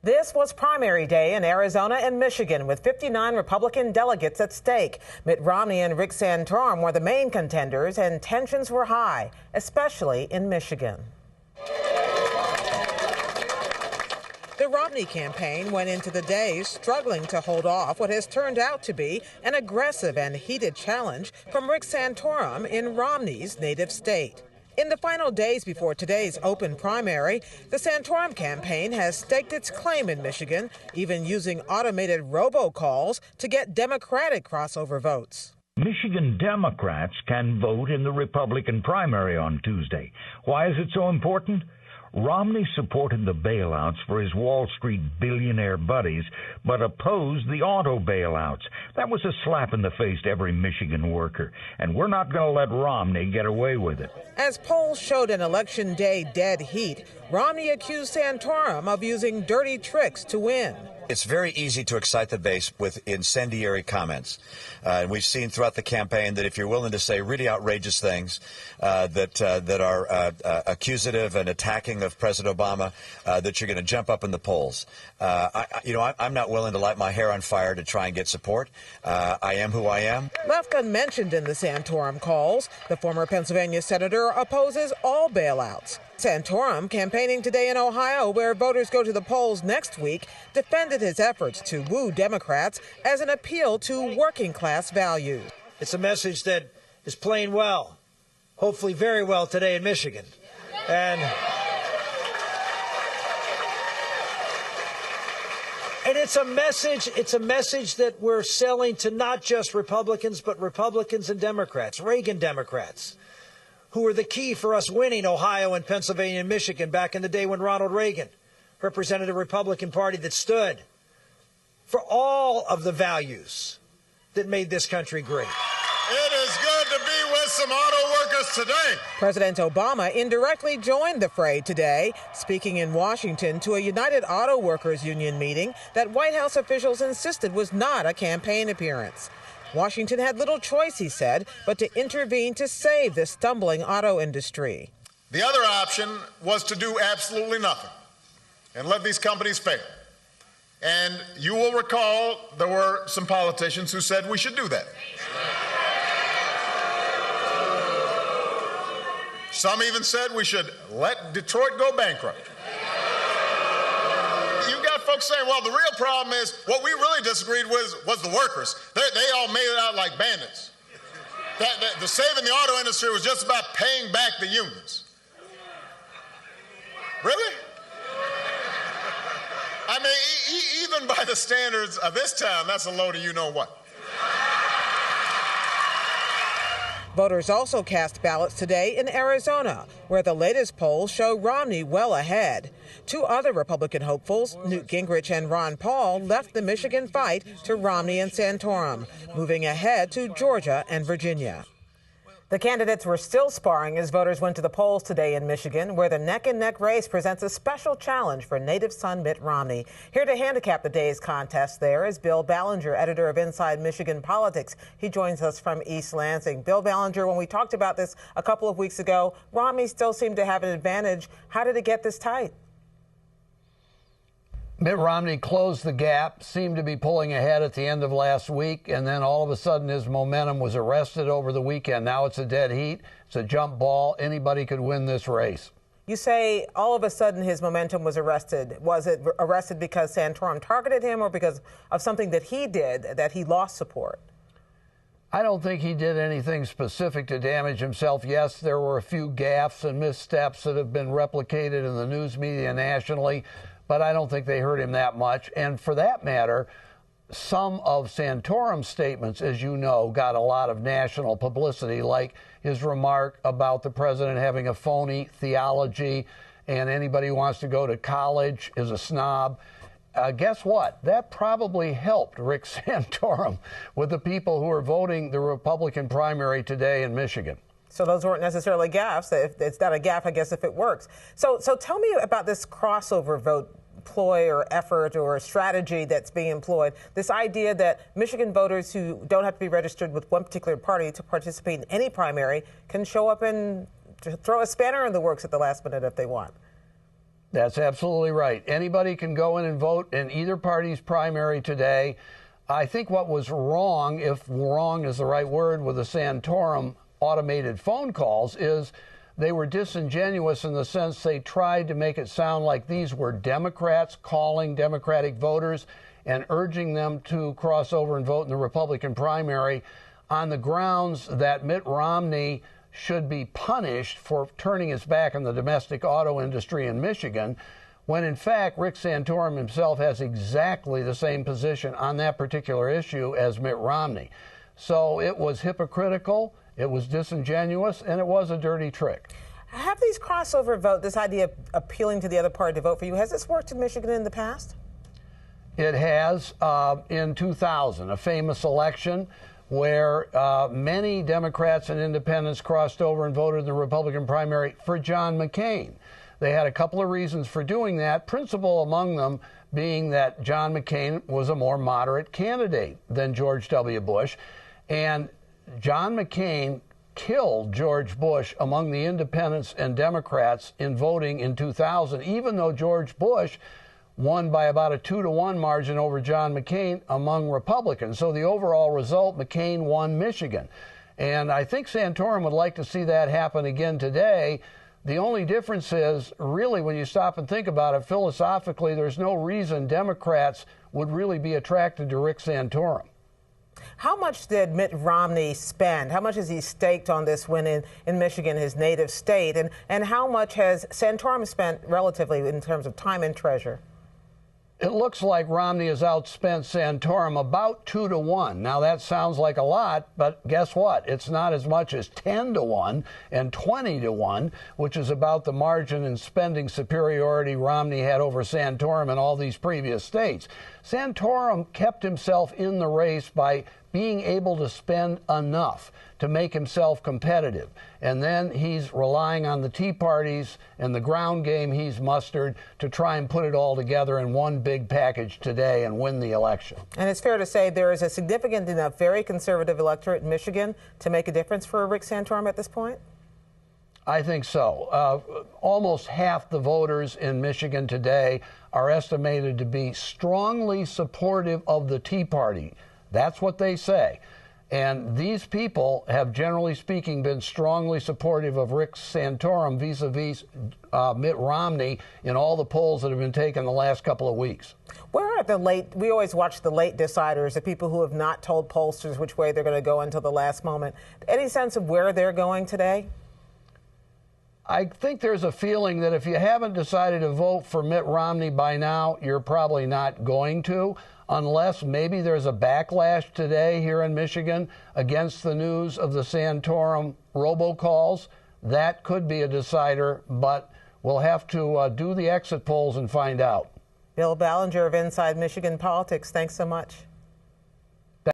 This was primary day in Arizona and Michigan with 59 Republican delegates at stake. Mitt Romney and Rick Santorum were the main contenders, and tensions were high, especially in Michigan. The Romney campaign went into the day struggling to hold off what has turned out to be an aggressive and heated challenge from Rick Santorum in Romney's native state. In the final days before today's open primary, the Santorum campaign has staked its claim in Michigan, even using automated robocalls to get Democratic crossover votes. Michigan Democrats can vote in the Republican primary on Tuesday. Why is it so important? Romney supported the bailouts for his Wall Street billionaire buddies, but opposed the auto bailouts. That was a slap in the face to every Michigan worker, and we're not going to let Romney get away with it. As polls showed an election day dead heat, Romney accused Santorum of using dirty tricks to win. It's very easy to excite the base with incendiary comments. And we've seen throughout the campaign that if you're willing to say really outrageous things that are accusative and attacking of President Obama, that you're going to jump up in the polls. I'm not willing to light my hair on fire to try and get support. I am who I am. Left unmentioned in the Santorum calls, the former Pennsylvania senator opposes all bailouts. Santorum, campaigning today in Ohio, where voters go to the polls next week, defended his efforts to woo Democrats as an appeal to working-class values. It's a message that is playing well, hopefully very well today in Michigan. And it's a message that we're selling to not just Republicans, but Republicans and Democrats, Reagan Democrats, who were the key for us winning Ohio and Pennsylvania and Michigan back in the day when Ronald Reagan represented a Republican Party that stood for all of the values that made this country great. It is good to be with some auto workers today. President Obama indirectly joined the fray today, speaking in Washington to a United Auto Workers Union meeting that White House officials insisted was not a campaign appearance. Washington had little choice, he said, but to intervene to save the stumbling auto industry. The other option was to do absolutely nothing and let these companies fail. And you will recall there were some politicians who said we should do that. Some even said we should let Detroit go bankrupt. You got folks saying, well, the real problem is what we really disagreed with was the workers. They all made it out like bandits. The saving the auto industry was just about paying back the unions. Really? I mean, even by the standards of this town, that's a load of you-know-what. Voters also cast ballots today in Arizona, where the latest polls show Romney well ahead. Two other Republican hopefuls, Newt Gingrich and Ron Paul, left the Michigan fight to Romney and Santorum, moving ahead to Georgia and Virginia. The candidates were still sparring as voters went to the polls today in Michigan, where the neck-and-neck race presents a special challenge for native son Mitt Romney. Here to handicap the day's contest there is Bill Ballinger, editor of Inside Michigan Politics. He joins us from East Lansing. Bill Ballinger, when we talked about this a couple of weeks ago, Romney still seemed to have an advantage. How did it get this tight? Mitt Romney closed the gap, seemed to be pulling ahead at the end of last week, and then all of a sudden his momentum was arrested over the weekend. Now it's a dead heat. It's a jump ball. Anybody could win this race. You say all of a sudden his momentum was arrested. Was it arrested because Santorum targeted him or because of something that he did that he lost support? I don't think he did anything specific to damage himself. Yes, there were a few gaffes and missteps that have been replicated in the news media nationally, but I don't think they hurt him that much. And for that matter, some of Santorum's statements, as you know, got a lot of national publicity, like his remark about the president having a phony theology and anybody who wants to go to college is a snob. Guess what? That probably helped Rick Santorum with the people who are voting the Republican primary today in Michigan. So those weren't necessarily gaffes. If it's not a gaffe, I guess, if it works. So tell me about this crossover vote ploy or effort or strategy that's being employed. This idea that Michigan voters who don't have to be registered with one particular party to participate in any primary can show up and throw a spanner in the works at the last minute if they want. That's absolutely right. Anybody can go in and vote in either party's primary today. I think what was wrong, if wrong is the right word, with the Santorum automated phone calls is they were disingenuous in the sense they tried to make it sound like these were Democrats calling Democratic voters and urging them to cross over and vote in the Republican primary on the grounds that Mitt Romney should be punished for turning his back on the domestic auto industry in Michigan, when in fact Rick Santorum himself has exactly the same position on that particular issue as Mitt Romney. So it was hypocritical, it was disingenuous, and it was a dirty trick. Have these crossover votes, this idea of appealing to the other party to vote for you, has this worked in Michigan in the past? It has. In 2000, a famous election where many Democrats and independents crossed over and voted in the Republican primary for John McCain. They had a couple of reasons for doing that, principal among them being that John McCain was a more moderate candidate than George W. Bush. And John McCain killed George Bush among the independents and Democrats in voting in 2000, even though George Bush won by about a 2-to-1 margin over John McCain among Republicans. So the overall result, McCain won Michigan. And I think Santorum would like to see that happen again today. The only difference is, really, when you stop and think about it, philosophically, there's no reason Democrats would really be attracted to Rick Santorum. How much did Mitt Romney spend? How much has he staked on this win in Michigan, his native state? And how much has Santorum spent relatively in terms of time and treasure? It looks like Romney has outspent Santorum about 2-to-1. Now, that sounds like a lot, but guess what? It's not as much as 10-to-1 and 20-to-1, which is about the margin in spending superiority Romney had over Santorum in all these previous states. Santorum kept himself in the race by being able to spend enough to make himself competitive. And then he's relying on the Tea Parties and the ground game he's mustered to try and put it all together in one big package today and win the election. And it's fair to say there is a significant enough, very conservative electorate in Michigan to make a difference for Rick Santorum at this point? I think so. Almost half the voters in Michigan today are estimated to be strongly supportive of the Tea Party. That's what they say. And these people have, generally speaking, been strongly supportive of Rick Santorum vis-a-vis Mitt Romney in all the polls that have been taken the last couple of weeks. Where are the late, we always watch the late deciders, the people who have not told pollsters which way they're going to go until the last moment. Any sense of where they're going today? I think there's a feeling that if you haven't decided to vote for Mitt Romney by now, you're probably not going to, unless maybe there's a backlash today here in Michigan against the news of the Santorum robocalls. That could be a decider, but we'll have to do the exit polls and find out. Bill Ballinger of Inside Michigan Politics, thanks so much.